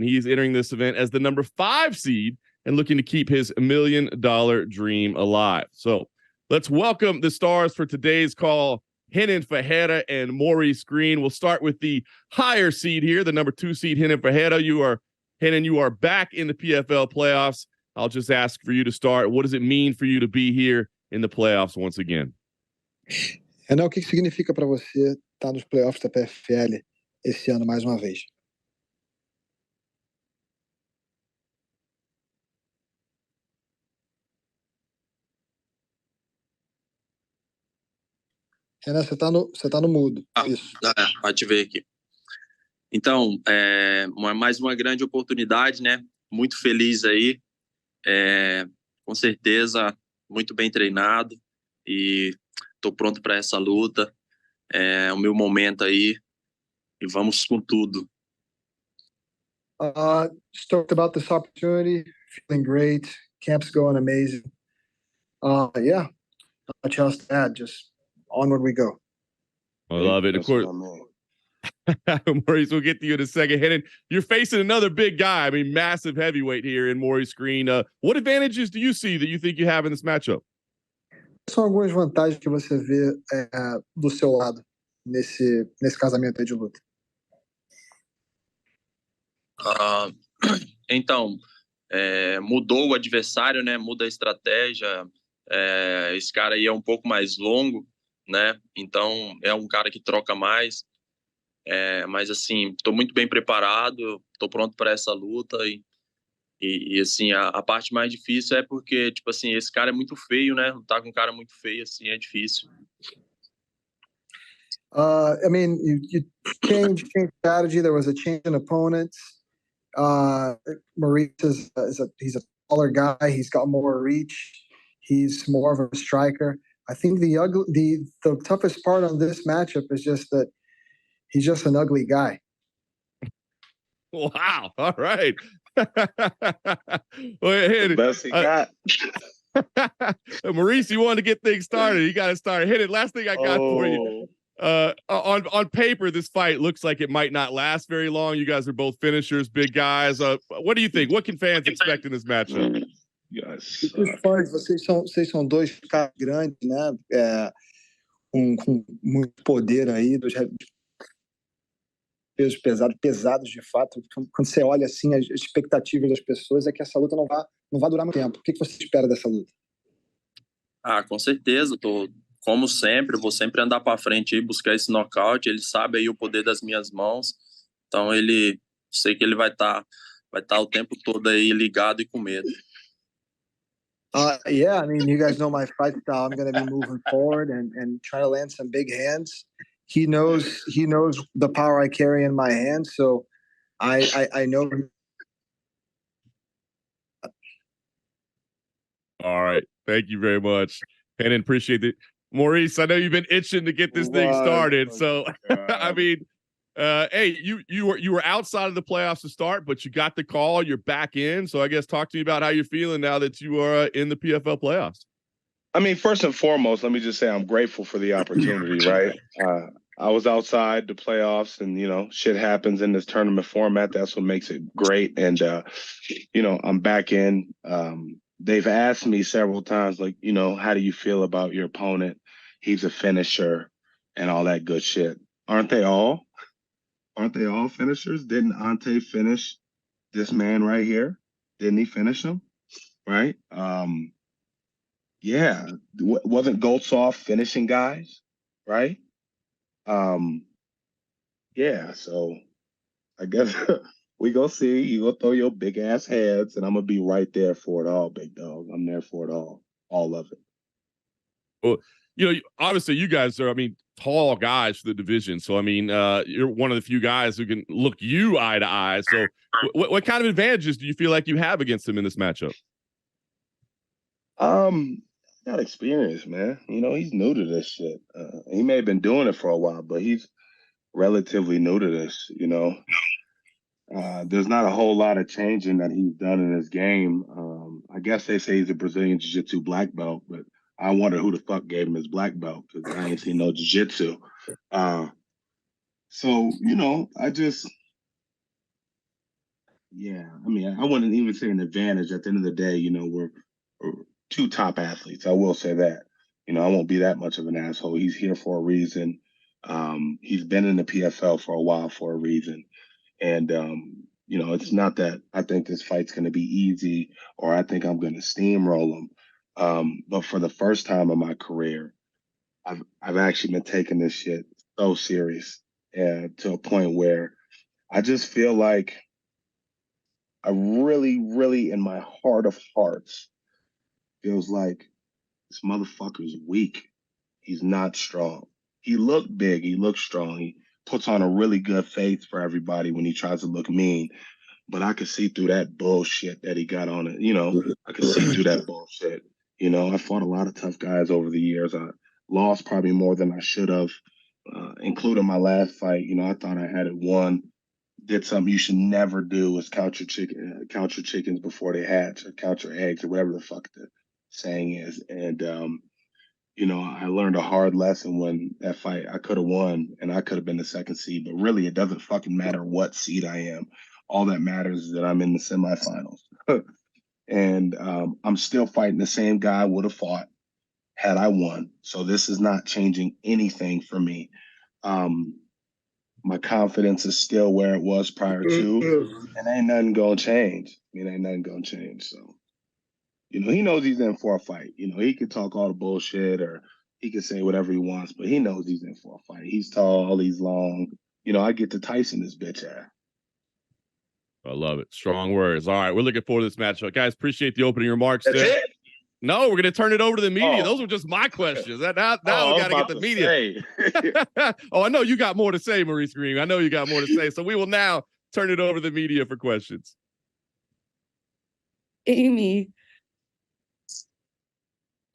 and he's entering this event as the number 5 seed and looking to keep his $1 million dream alive. So let's welcome the stars for today's call, Renen Ferreira and Maurice Greene. We'll start with the higher seed here, the number 2 seed, Renen Ferreira. Renen, you are back in the PFL playoffs. I'll just ask for you to start. What does it mean for you to be here in the playoffs once again? Renan, o que significa para você estar nos playoffs da PFL esse ano mais uma vez? Renan, você tá no mudo. Isso. Pode ver aqui. Então, mais uma grande oportunidade, né? Muito feliz aí. Com certeza, muito bem treinado. E estou pronto para essa luta. É o meu momento aí. E vamos com tudo. Just talked about this opportunity. Feeling great. Camp's going amazing. Yeah, not much else to add. Just onward we go. I love it. Of course, Maurice, we'll get to you in a second. Renen, you're facing another big guy. I mean, massive heavyweight here in Maurice Greene. What advantages do you see that you think you have in this matchup? São algumas vantagens que você vê do seu lado nesse casamento aí de luta. Então, mudou o adversário, né? Muda a estratégia. Esse cara aí é um pouco mais longo, né? Então é um cara que troca mais. Mas assim, estou muito bem preparado, estou pronto para essa luta e assim, a parte mais difícil é porque, tipo assim, esse cara é muito feio, né? Lutar com um cara muito feio assim é difícil. I mean, you changed strategy. There was a change in opponents. Maurice he's a taller guy. He's got more reach. He's more of a striker. I think the toughest part on this matchup is just that he's just an ugly guy. Wow. All right. The best he got. Maurice, you wanted to get things started. You got to start. Hit it. Last thing I got for you. On paper, this fight looks like it might not last very long. You guys are both finishers, big guys. What do you think? What can fans expect in this matchup? Yes. Vocês são dois caras grandes, né? Com muito poder aí, dos pesos pesados de fato. Quando você olha assim, as expectativas das pessoas é que essa luta não vai durar muito tempo. O que você espera dessa luta? Com certeza. Como sempre, vou sempre andar para frente e buscar esse nocaute. Ele sabe aí o poder das minhas mãos. Então sei que ele vai estar o tempo todo aí ligado e com medo. Yeah, I mean, you guys know my fight style. I'm going to be moving forward and try to land some big hands. He knows the power I carry in my hands, so I know. All right, thank you very much, and appreciate it, Maurice. I know you've been itching to get this thing started, so I mean, hey, you were outside of the playoffs to start, but you got the call. You're back in, so I guess talk to me about how you're feeling now that you are in the PFL playoffs. I mean, first and foremost, let me just say I'm grateful for the opportunity, right? I was outside the playoffs and, shit happens in this tournament format. That's what makes it great. And, I'm back in. They've asked me several times, like, how do you feel about your opponent? He's a finisher and all that good shit. Aren't they all finishers? Didn't Ante finish this man right here? Didn't he finish him? Right? Yeah, wasn't Goltsoff finishing guys, right? Yeah, so I guess we go see. You go throw your big ass heads, and I'm gonna be right there for it all, big dog. I'm there for it all of it. Well, obviously you guys are, tall guys for the division. So, you're one of the few guys who can look you eye to eye. So what kind of advantages do you feel like you have against him in this matchup? Got experience, man. He's new to this shit. He may have been doing it for a while, but he's relatively new to this, There's not a whole lot of changing that he's done in his game. I guess they say he's a Brazilian Jiu-Jitsu black belt, but I wonder who the fuck gave him his black belt because I ain't seen no Jiu-Jitsu. So, Yeah, I mean, I wouldn't even say an advantage. At the end of the day, we're two top athletes. I will say that. I won't be that much of an asshole. He's here for a reason. He's been in the PFL for a while for a reason. And it's not that I think this fight's going to be easy or I think I'm going to steamroll him. But for the first time in my career, I've actually been taking this shit so serious, to a point where I just feel like I really, really, in my heart of hearts, feels like this motherfucker's weak. He's not strong. He looked big. He looks strong. He puts on a really good face for everybody when he tries to look mean. But I could see through that bullshit that he got on it. I could see through that bullshit. I fought a lot of tough guys over the years. I lost probably more than I should have, including my last fight. I thought I had it won. Did something you should never do, is count your chickens before they hatch, or count your eggs, or whatever the fuck the saying is. And I learned a hard lesson when that fight I could have won and I could have been the second seed, but really it doesn't fucking matter what seed I am. All that matters is that I'm in the semifinals. And I'm still fighting the same guy I would have fought had I won. So this is not changing anything for me. My confidence is still where it was prior to, and ain't nothing gonna change. Ain't nothing gonna change. So, he knows he's in for a fight. He can talk all the bullshit or he can say whatever he wants, but he knows he's in for a fight. He's tall, he's long. I get to Tyson this bitch ass. I love it. Strong words. All right, we're looking forward to this matchup. Guys, appreciate the opening remarks. That's there. it? No, we're going to turn it over to the media. Those were just my questions. Now we got to get the media. Oh, I know you got more to say, Maurice Greene. I know you got more to say. So we will now turn it over to the media for questions. Amy.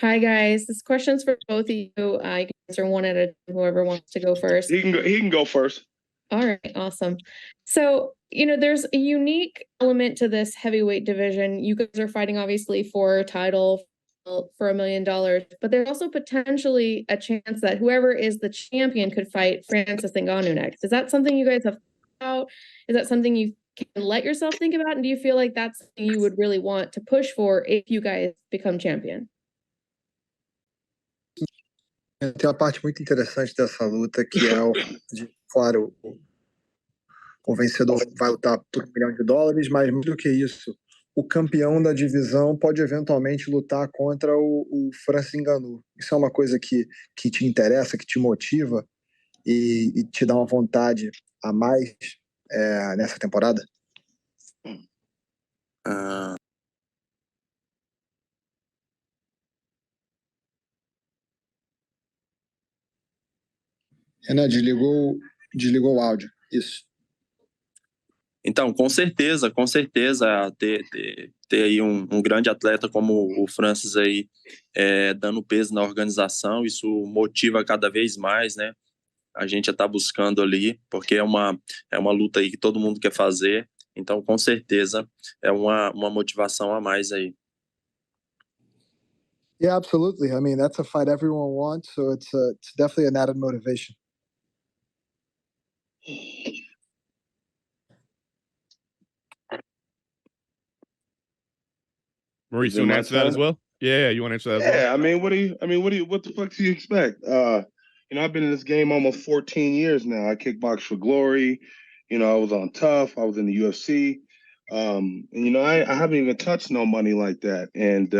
Hi, guys. This question's for both of you. You can answer one at a time, whoever wants to go first. He can go first. All right, awesome. So, there's a unique element to this heavyweight division. You guys are fighting, obviously, for a title for $1 million, but there's also potentially a chance that whoever is the champion could fight Francis Ngannou next. Is that something you guys have thought about? Is that something you can let yourself think about? And do you feel like that's something you would really want to push for if you guys become champion? Tem uma parte muito interessante dessa luta, que é claro, o vencedor vai lutar por $1 milhão, mas mais do que isso, o campeão da divisão pode eventualmente lutar contra o Francis Ngannou. Isso é uma coisa que te interessa, que te motiva e te dá uma vontade a mais nessa temporada? Renan, desligou o áudio. Isso. Então, com certeza, ter aí um grande atleta como o Francis aí, dando peso na organização, isso motiva cada vez mais, né? A gente já está buscando ali, porque é uma luta aí que todo mundo quer fazer, então, com certeza, é uma motivação a mais aí. Yeah, absolutely. I mean, that's a fight everyone wants, so it's definitely an added motivation. Maurice, you want to answer that as well? Yeah, you want to answer that as well? Yeah, what the fuck do you expect? I've been in this game almost 14 years now. I kickbox for glory. I was on Tough. I was in the UFC. And I haven't even touched no money like that. And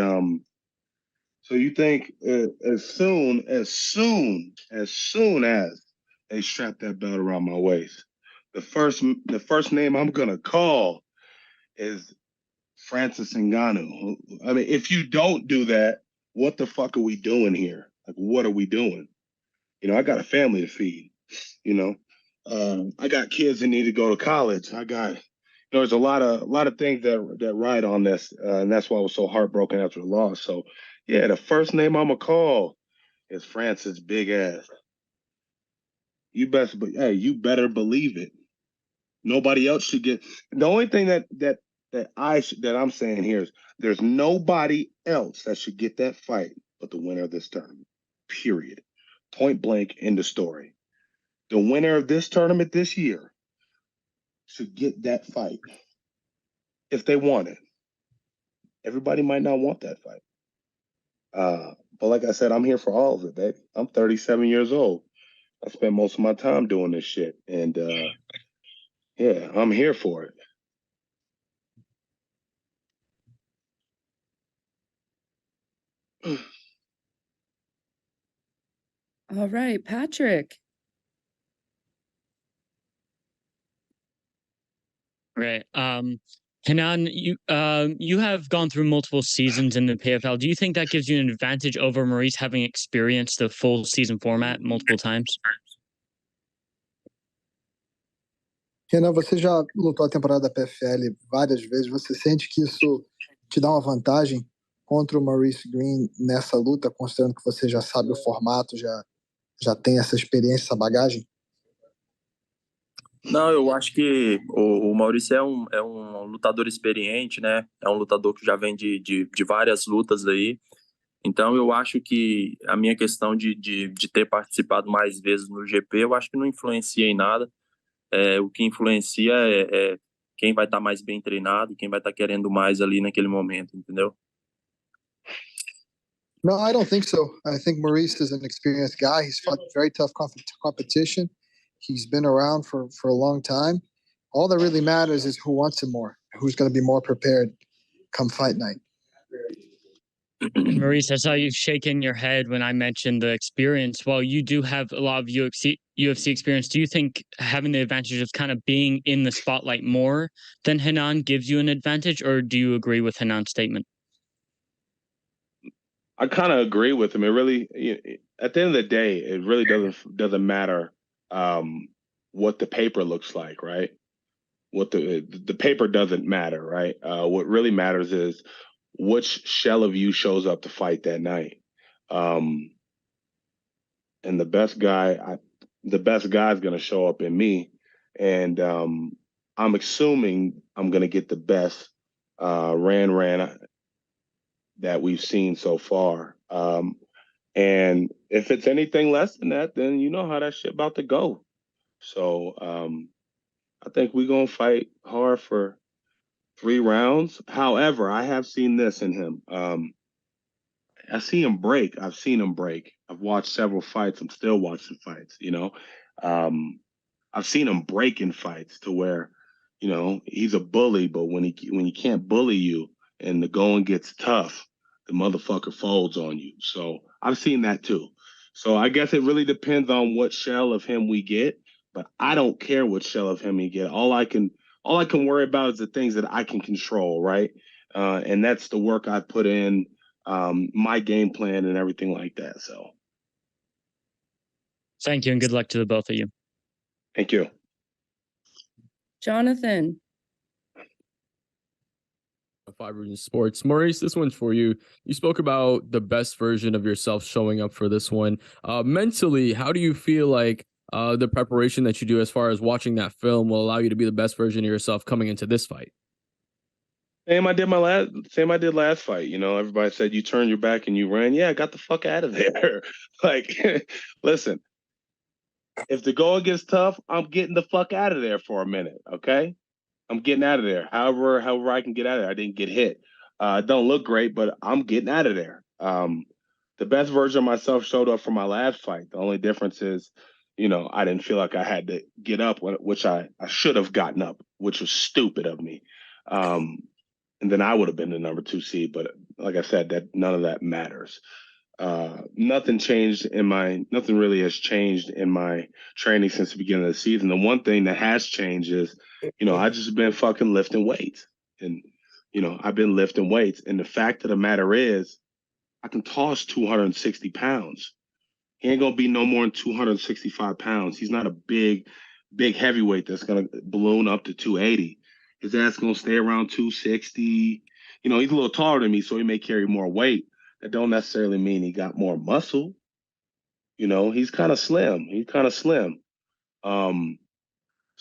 so you think as soon as they strap that belt around my waist, the first name I'm gonna call is Francis Ngannou. I mean, if you don't do that, what the fuck are we doing here? Like, what are we doing? I got a family to feed. I got kids that need to go to college. I got, there's a lot of things that ride on this, and that's why I was so heartbroken after the loss. So, yeah, the first name I'm gonna call is Francis Big Ass. You better believe it. Nobody else should get. The only thing that I'm saying here is there's nobody else that should get that fight but the winner of this tournament. Period. Point blank, end of story. The winner of this tournament this year should get that fight. if they want it. Everybody might not want that fight. But like I said, I'm here for all of it, baby. I'm 37 years old. I spent most of my time doing this shit. And yeah, I'm here for it. All right, Patrick. Right. Renan, you have gone through multiple seasons in the PFL. Do you think that gives you an advantage over Maurice having experienced the full season format multiple times? Renan, você já lutou a temporada da PFL várias vezes. Você sente que isso te dá uma vantagem contra o Maurice Greene nessa luta, considerando que você já sabe o formato, já tem essa experiência, essa bagagem? Não, eu acho que o Maurício é um lutador experiente, né? É um lutador que já vem de várias lutas aí. Então, eu acho que a minha questão de ter participado mais vezes no GP, eu acho que não influencia em nada. O que influencia é quem vai estar mais bem treinado, quem vai estar querendo mais ali naquele momento, entendeu? No, I don't think so. I think Maurice is an experienced guy. He's fought very tough competition. He's been around for a long time. All that really matters is who wants him more, who's going to be more prepared come fight night. Maurice, I saw you shaking your head when I mentioned the experience. While you do have a lot of UFC experience, do you think having the advantage of kind of being in the spotlight more than Renan gives you an advantage, or do you agree with Renan's statement? I kind of agree with him. It really, at the end of the day, it really doesn't matter what the paper looks like, right? What the paper doesn't matter, right? What really matters is which shell of you shows up to fight that night. And the best guy is going to show up in me. And I'm assuming I'm going to get the best Ran that we've seen so far. And if it's anything less than that, then you know how that shit about to go. So I think we're going to fight hard for 3 rounds. However, I have seen this in him. I see him break. I've seen him break. I've watched several fights. I'm still watching fights, I've seen him break in fights to where, he's a bully, but when he can't bully you and the going gets tough, the motherfucker folds on you. So I've seen that too. So I guess it really depends on what shell of him we get, but I don't care what shell of him we get. All I can worry about is the things that I can control, right? And that's the work I put in, my game plan and everything like that. So thank you and good luck to the both of you. Thank you. Jonathan. Fiber in Sports. Maurice, this one's for you. You spoke about the best version of yourself showing up for this one. Mentally, how do you feel like the preparation that you do as far as watching that film will allow you to be the best version of yourself coming into this fight? Same I did last fight. Everybody said you turned your back and you ran. Yeah, I got the fuck out of there. Like, listen, if the going gets tough, I'm getting the fuck out of there for a minute. Okay. I'm getting out of there. However I can get out of there. I didn't get hit. Don't look great, but I'm getting out of there. The best version of myself showed up for my last fight. The only difference is, I didn't feel like I had to get up, which I should have gotten up, which was stupid of me. And then I would have been the number 2 seed. But like I said, that none of that matters. Nothing really has changed in my training since the beginning of the season. The one thing that has changed is, I just been fucking lifting weights, and, I've been lifting weights. And the fact of the matter is I can toss 260 pounds. He ain't going to be no more than 265 pounds. He's not a big heavyweight that's going to balloon up to 280. His ass going to stay around 260. He's a little taller than me, so he may carry more weight. That don't necessarily mean he got more muscle. He's kind of slim.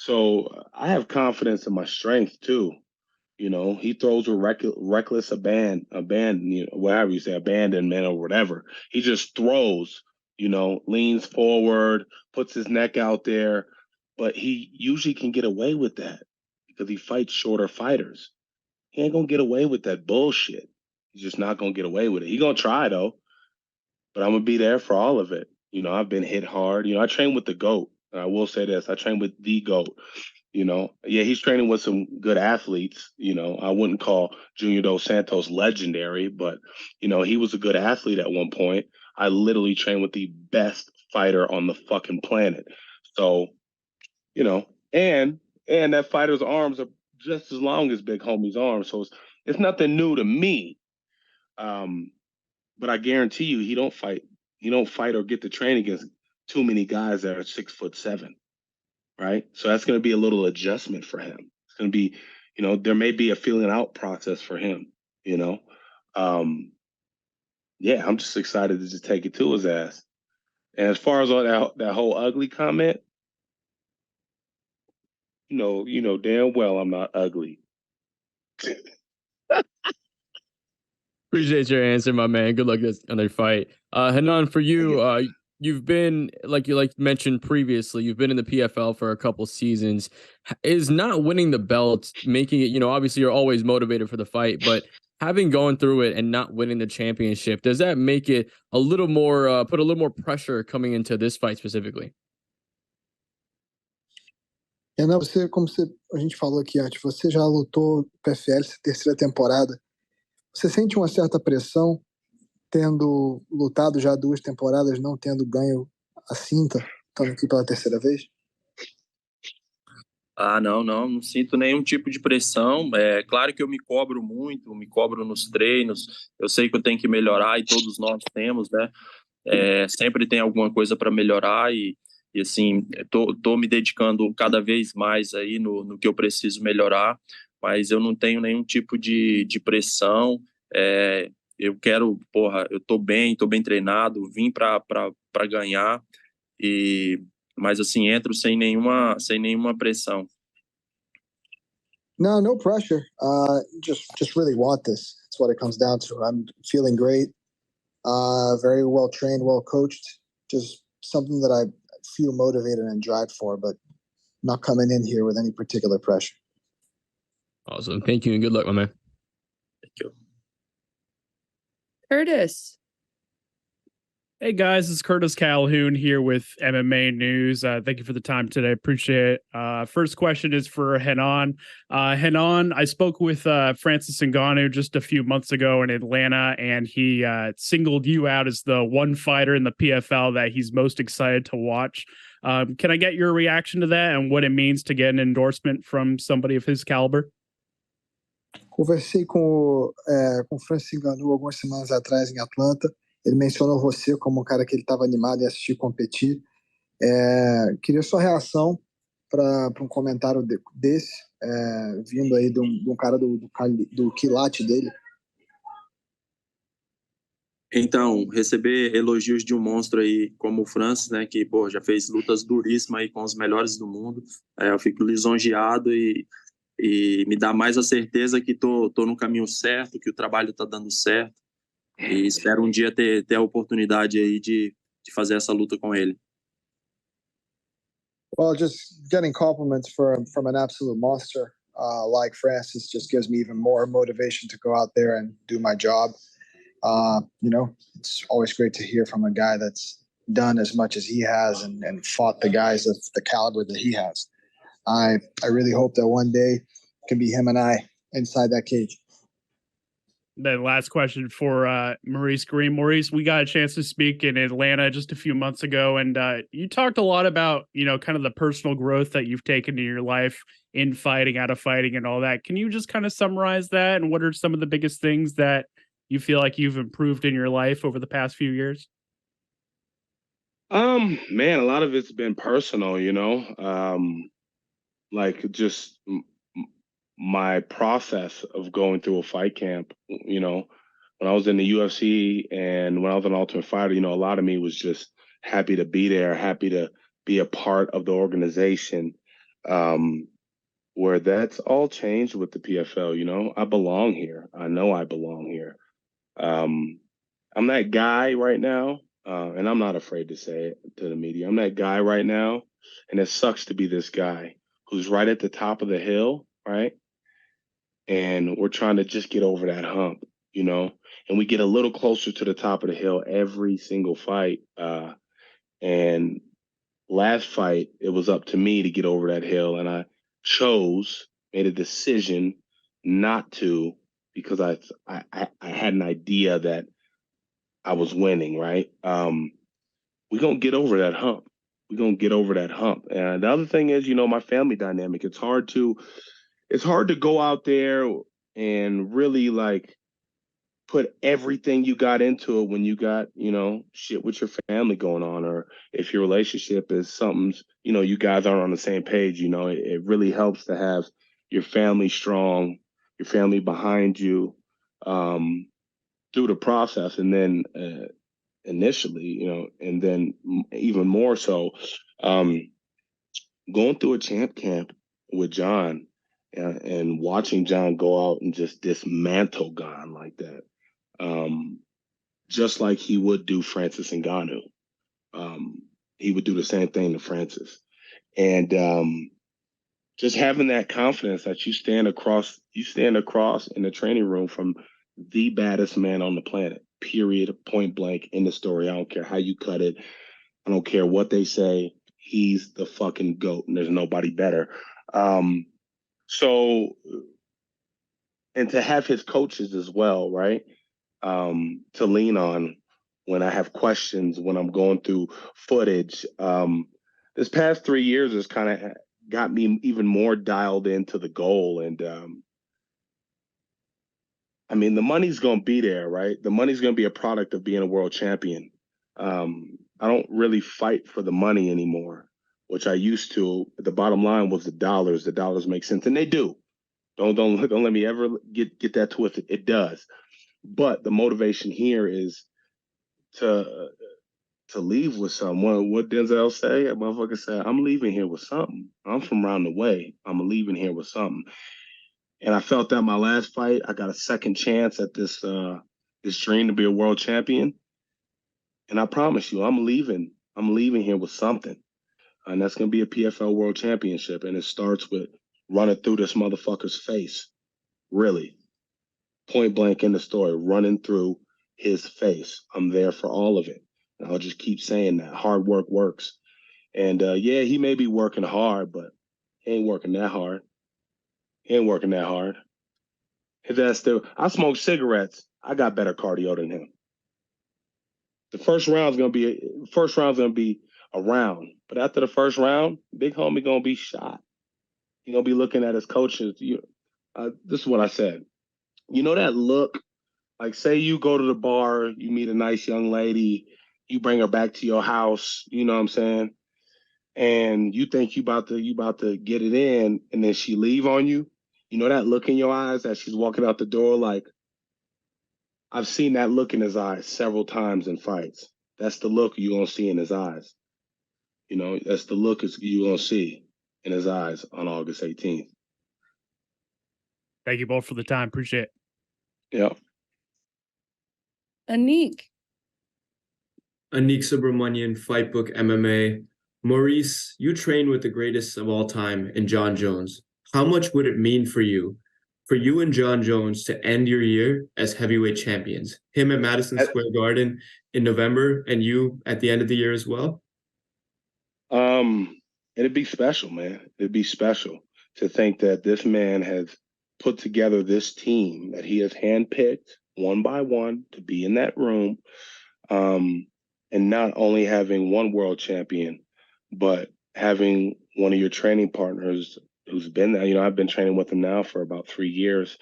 So I have confidence in my strength too. He throws with reckless whatever you say, abandonment or whatever. He just throws, leans forward, puts his neck out there, but he usually can get away with that because he fights shorter fighters. he ain't gonna get away with that bullshit. He's just not gonna get away with it. He gonna try though, but I'm gonna be there for all of it. You know, I've been hit hard. You know, I train with the GOAT. And I will say this: I train with the GOAT. You know, yeah, he's training with some good athletes. You know, I wouldn't call Junior Dos Santos legendary, but you know, he was a good athlete at one point. I literally trained with the best fighter on the fucking planet. So, you know, and that fighter's arms are just as long as Big Homie's arms. So it's nothing new to me. But I guarantee you, he don't fight or get to train against too many guys that are 6'7", right? So that's going to be a little adjustment for him. It's going to be, you know, there may be a feeling out process for him, you know? Yeah, I'm just excited to just take it to his ass. And as far as all that whole ugly comment, you know damn well I'm not ugly. Appreciate your answer, my man. Good luck on their fight. Renan, for you, you've been like you mentioned previously, you've been in the PFL for a couple seasons. Is not winning the belt making it, you know, obviously you're always motivated for the fight, but having gone through it and not winning the championship, does that make it a little more put a little more pressure coming into this fight specifically? Renan, a gente falou aqui antes, você já lutou PFL, terceira temporada. Você sente uma certa pressão tendo lutado já 2 temporadas, não tendo ganho a cinta, estando aqui pela terceira vez? Ah, não sinto nenhum tipo de pressão. É claro que eu me cobro muito, me cobro nos treinos. Eu sei que eu tenho que melhorar e todos nós temos, né? Sempre tem alguma coisa para melhorar e assim, tô me dedicando cada vez mais aí no que eu preciso melhorar, mas eu não tenho nenhum tipo de pressão. Eu quero, eu tô bem treinado, vim para ganhar mas assim, entro sem nenhuma pressão. No pressure. Just really want this. That's what it comes down to. I'm feeling great. Very well trained, well coached. Just something that I feel motivated and drive for, but not coming in here with any particular pressure. Awesome. Thank you and good luck, my man. Thank you. Curtis. Hey guys, this is Curtis Calhoun here with MMA News. Thank you for the time today. Appreciate it. First question is for Renan. Renan, I spoke with Francis Ngannou just a few months ago in Atlanta, and he singled you out as the one fighter in the PFL that he's most excited to watch. Can I get your reaction to that and what it means to get an endorsement from somebody of his caliber? Conversei com Francis Ngannou algumas semanas atrás em Atlanta. Ele mencionou você como um cara que ele estava animado em assistir competir. Queria sua reação para um comentário desse, vindo aí de um cara do quilate dele. Então, receber elogios de um monstro aí como o Francis, né, que já fez lutas duríssimas aí com os melhores do mundo, eu fico lisonjeado e me dá mais a certeza que tô no caminho certo, que o trabalho está dando certo. E espero um dia ter a oportunidade aí de fazer essa luta com ele. Well, just getting compliments from an absolute monster like Francis just gives me even more motivation to go out there and do my job. You know, it's always great to hear from a guy that's done as much as he has and fought the guys of the caliber that he has. I really hope that one day it can be him and I inside that cage. Then last question for Maurice Greene. Maurice, we got a chance to speak in Atlanta just a few months ago, and you talked a lot about, you know, kind of the personal growth that you've taken in your life in fighting, out of fighting, and all that. Can you just kind of summarize that, and what are some of the biggest things that you feel like you've improved in your life over the past few years? Man, a lot of it's been personal, you know, like just my process of going through a fight camp. You know, when I was in the UFC and when I was an Ultimate Fighter, you know, a lot of me was just happy to be there, happy to be a part of the organization. Where that's all changed with the PFL, you know, I belong here. I know I belong here. I'm that guy right now, and I'm not afraid to say it to the media. I'm that guy right now, and it sucks to be this guy who's right at the top of the hill, right? and we're trying to just get over that hump, you know, and we get a little closer to the top of the hill every single fight. And last fight, it was up to me to get over that hill, and I made a decision not to, because I had an idea that I was winning, right? We're going to get over that hump. We're going to get over that hump. And the other thing is, you know, my family dynamic. It's hard to go out there and really like put everything you got into it when you got, you know, shit with your family going on, or if your relationship is something, you know, you guys aren't on the same page. You know, it really helps to have your family strong, your family behind you through the process. And then initially, you know, and then even more so, going through a champ camp with Jon and watching Jon go out and just dismantle Gon like that. Just like he would do Francis Ngannou. He would do the same thing to Francis. And just having that confidence that you stand across in the training room from the baddest man on the planet, period, point blank, in the story. I don't care how you cut it. I don't care what they say. He's the fucking GOAT, and there's nobody better. So, and to have his coaches as well, right? To lean on when I have questions, when I'm going through footage. This past 3 years has kind of got me even more dialed into the goal. And I mean, the money's going to be there, right? The money's going to be a product of being a world champion. I don't really fight for the money anymore, which I used to. The bottom line was the dollars. The dollars make sense, and they do. Don't let me ever get that twisted. It does. But the motivation here is to leave with someone. What Denzel say? A motherfucker said, I'm leaving here with something. I'm from around the way. I'm leaving here with something. And I felt that my last fight, I got a second chance at this dream to be a world champion. And I promise you, I'm leaving here with something. And that's going to be a PFL World Championship. And it starts with running through this motherfucker's face. Really. Point blank in the story, running through his face. I'm there for all of it. And I'll just keep saying that. Hard work works. And yeah, he may be working hard, but he ain't working that hard. I smoke cigarettes. I got better cardio than him. The first round's gonna be a round. But after the first round, big homie gonna be shot. He gonna be looking at his coaches. This is what I said. You know that look? Like, say you go to the bar, you meet a nice young lady, you bring her back to your house, you know what I'm saying? And you think you about to get it in, and then she leave on you. You know that look in your eyes as she's walking out the door? Like, I've seen that look in his eyes several times in fights. That's the look you're gonna see in his eyes. You know, that's the look you're gonna see in his eyes on August 18th. Thank you both for the time. Appreciate it. Yeah. Anik. Anik Subramanian, Fightbook MMA. Maurice, you train with the greatest of all time in Jon Jones. How much would it mean for you and Jon Jones to end your year as heavyweight champions? Him at Madison Square Garden in November, and you at the end of the year as well? It'd be special, man. It'd be special to think that this man has put together this team that he has handpicked one by one to be in that room. And not only having one world champion, but having one of your training partners who's been there. You know, I've been training with him now for about 3 years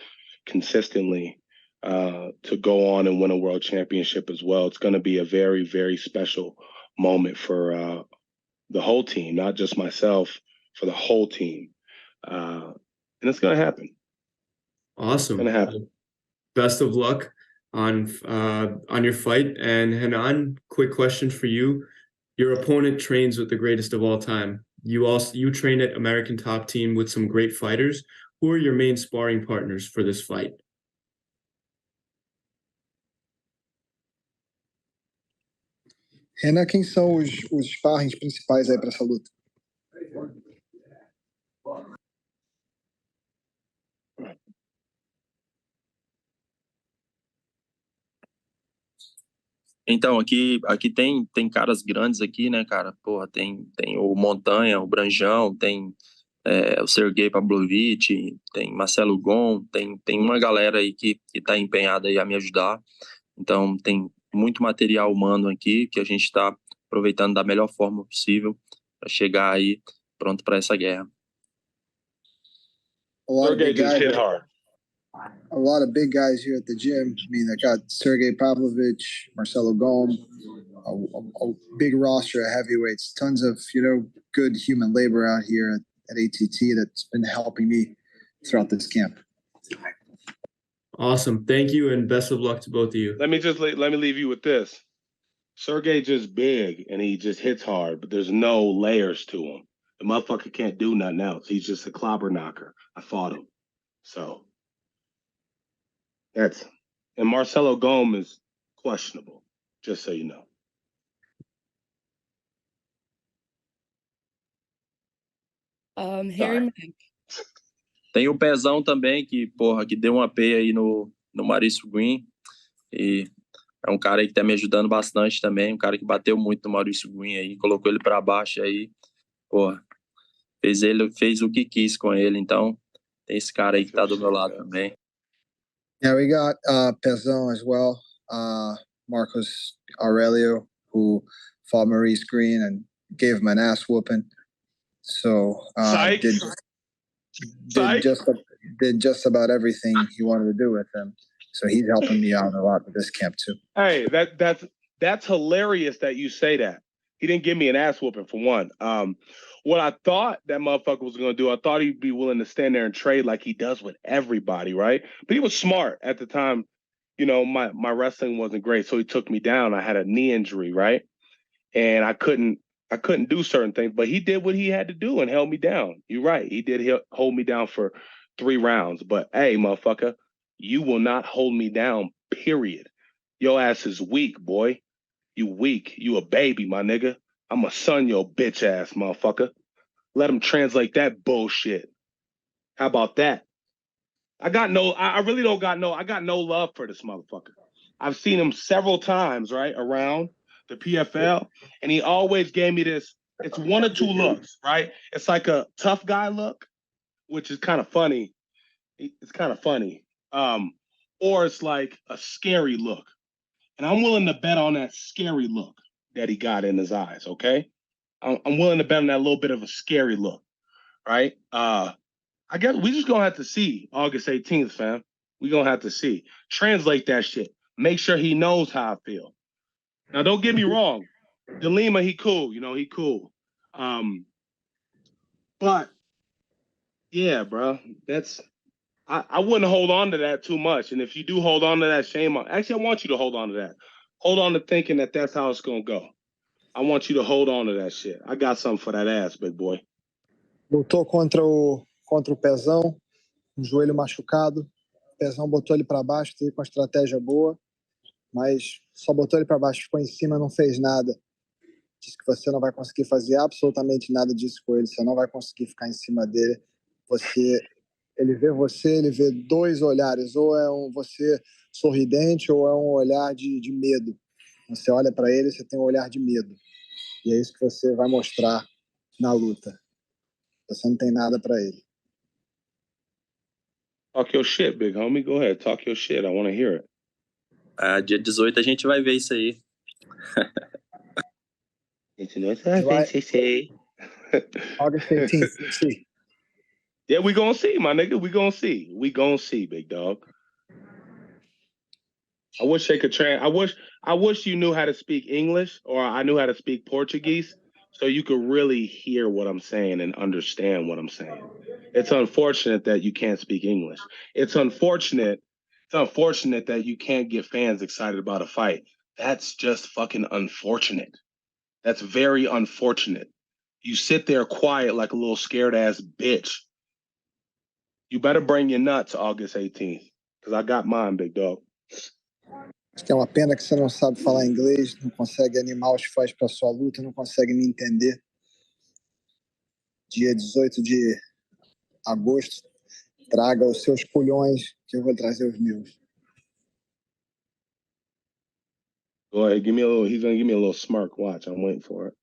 consistently to go on and win a world championship as well. It's going to be a very, very special moment for the whole team, not just myself, for the whole team. And it's going to happen. Awesome. It's going to happen. Best of luck on your fight. And Renan, quick question for you. Your opponent trains with the greatest of all time. You train at American Top Team with some great fighters. Who are your main sparring partners for this fight? Renan, quem são os sparrings principais aí para essa luta? Então, aqui tem caras grandes aqui, né, cara? Porra, tem o Montanha, o Branjão, tem o Sergei Pavlovich, tem Marcelo Gon, tem uma galera aí que tá empenhada aí a me ajudar. Então, tem muito material humano aqui que a gente está aproveitando da melhor forma possível para chegar aí pronto para essa guerra. Sergey just hit hard. A lot of big guys here at the gym. I mean, I got Sergey Pavlovich, Marcelo Gom, a big roster of heavyweights, tons of, good human labor out here at ATT that's been helping me throughout this camp. Awesome. Thank you and best of luck to both of you. Let me leave you with this. Sergey just big and he just hits hard, but there's no layers to him. The motherfucker can't do nothing else. He's just a clobber knocker. I fought him. So and Marcelo Gom is questionable, just so you know. Harry Mack. Tem o Pezão também, que deu uma peia aí no Maurice Greene. E é um cara aí que tá me ajudando bastante também. Um cara que bateu muito no Maurice Greene aí, colocou ele para baixo aí. Porra, fez o que quis com ele. Então, tem esse cara aí que tá do meu lado também. Yeah, we got Pezão as well. Marcos Aurelio, who fought Maurice Greene and gave him an ass whooping. So did just about everything he wanted to do with him. So he's helping me out a lot with this camp too. Hey, that's hilarious that you say that. He didn't give me an ass whooping for one. What I thought that motherfucker was going to do, I thought he'd be willing to stand there and trade like he does with everybody, right? But he was smart at the time. My wrestling wasn't great, so he took me down. I had a knee injury, right? And I couldn't do certain things, but he did what he had to do and held me down. You're right. He did hold me down for 3 rounds. But hey, motherfucker, you will not hold me down, period. Your ass is weak, boy. You weak. You a baby, my nigga. I'ma son your bitch ass, motherfucker. Let him translate that bullshit. How about that? I got no love for this motherfucker. I've seen him several times, right, around the PFL, and he always gave me this, it's 1 or 2 looks, right? It's like a tough guy look, which is kind of funny. It's kind of funny. Or it's like a scary look. And I'm willing to bet on that scary look that he got in his eyes, okay? I'm willing to bet on that little bit of a scary look, right? I guess we just gonna have to see August 18th, fam. We gonna have to see. Translate that shit. Make sure he knows how I feel. Now, don't get me wrong. DeLima, he cool. He cool. But, yeah, bro, I wouldn't hold on to that too much. And if you do hold on to that, shame on. Actually, I want you to hold on to that. Hold on to thinking that that's how it's going to go. I want you to hold on to that shit. I got something for that ass, big boy. Lutou contra o Pezão, um joelho machucado. O Pezão botou ele para baixo, teve com uma estratégia boa, mas só botou ele para baixo, ficou em cima, não fez nada. Disse que você não vai conseguir fazer absolutamente nada disso com ele, você não vai conseguir ficar em cima dele. Ele vê 2 olhares, ou é você sorridente ou é um olhar de medo. Você olha para ele, você tem um olhar de medo. E é isso que você vai mostrar na luta. Você não tem nada para ele. Talk your shit, big homie. Go ahead, talk your shit. I want to hear it. Dia 18 a gente vai ver isso aí. August 18th, let's see. Yeah, we gonna see, my nigga. We gonna see. We gonna see, big dog. I wish they could I wish you knew how to speak English, or I knew how to speak Portuguese, so you could really hear what I'm saying and understand what I'm saying. It's unfortunate that you can't speak English. It's unfortunate that you can't get fans excited about a fight. That's just fucking unfortunate. That's very unfortunate. You sit there quiet like a little scared ass bitch. You better bring your nuts August 18th, because I got mine, big dog. Acho que é uma pena que você não sabe falar inglês, não consegue animar os fãs para sua luta, não consegue me entender. Dia 18 de agosto, traga os seus culhões, que eu vou trazer os meus. Go ahead, give me a little. He's gonna give me a little smirk. Watch, I'm waiting for it.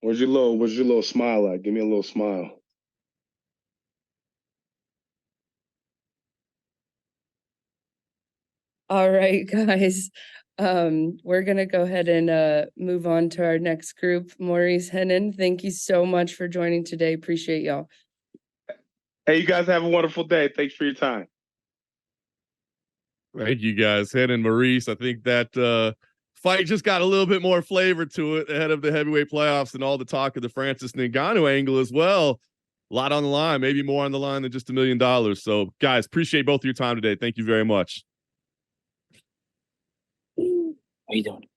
Where's your little smile at? Give me a little smile. All right, guys. We're gonna go ahead and move on to our next group. Maurice, Renan, thank you so much for joining today. Appreciate y'all. Hey, you guys have a wonderful day. Thanks for your time. Thank you guys, Renan and Maurice. I think that fight just got a little bit more flavor to it ahead of the heavyweight playoffs and all the talk of the Francis Ngannou angle as well. A lot on the line, maybe more on the line than just $1 million. So, guys, appreciate both of your time today. Thank you very much. How you doing?